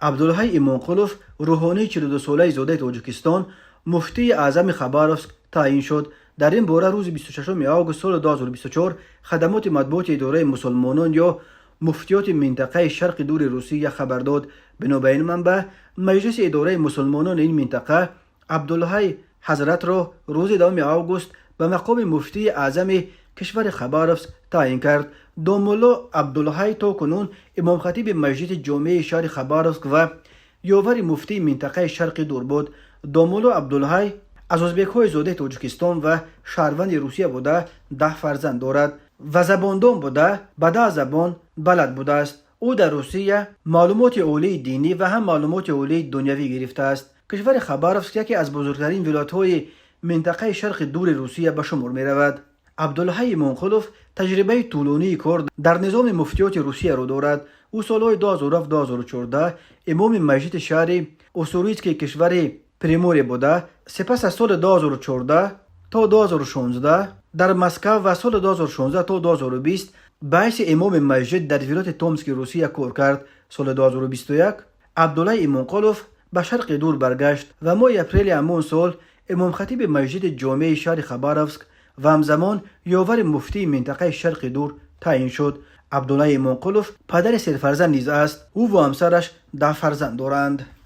عبدالحی ایمانقلوف روحانی 42 ساله زاده تاجیکستان مفتی اعظم خباروفسک تعیین شد. در این باره روز 26 آگوست سال 2024 خدمات مطبوعات اداره مسلمانان یا مفتیات منطقه شرق دور روسیه خبر داد. بنابر این منبع مجلس اداره مسلمانان این منطقه عبدالحی حضرت را روز 2 آگوست به مقام مفتی اعظم کشور خباروفسک تعیین کرد. دومولا عبدالحی تا کنون امام خطیب مسجد جامع شهر خباروفسک و یاور مفتی منطقه شرق دور بود. دومولا عبدالحی از ازبک های زاده تاجیکستان و شهروند روسیه بوده 10 فرزند دارد و زباندان بوده به 10 زبان بلد بوده است. او در روسیه معلومات عالی دینی و هم معلومات عالی دنیوی گرفته است. کشور خباروفسک یکی از بزرگترین ولایت های منطقه شرق دور روسیه به شمار می رود. عبدالحی ایمانقلوف تجربه طولانی کار در نظام مفتیات روسیه را دارد. او سالهای 2007-2014 امام مسجد شهر اوسوریتسک کشور پریموری بوده. سپس از سال 2014 تا 2016 در مسکو و سال 2016 تا 2020 به حیث امام مسجد در ولایت تومسک روسیه کار کرد. سال 2021 عبدالحی ایمانقلوف به شرق دور برگشت و ماه اپریل همان سال امام خطیب مسجد جامع شهر خباروفسک و همزمان یاور مفتی منطقه شرق دور تعیین شد. عبدالحی ایمانقلوف پدر 3 فرزند نیز است. او و همسرش 10 فرزند دارند.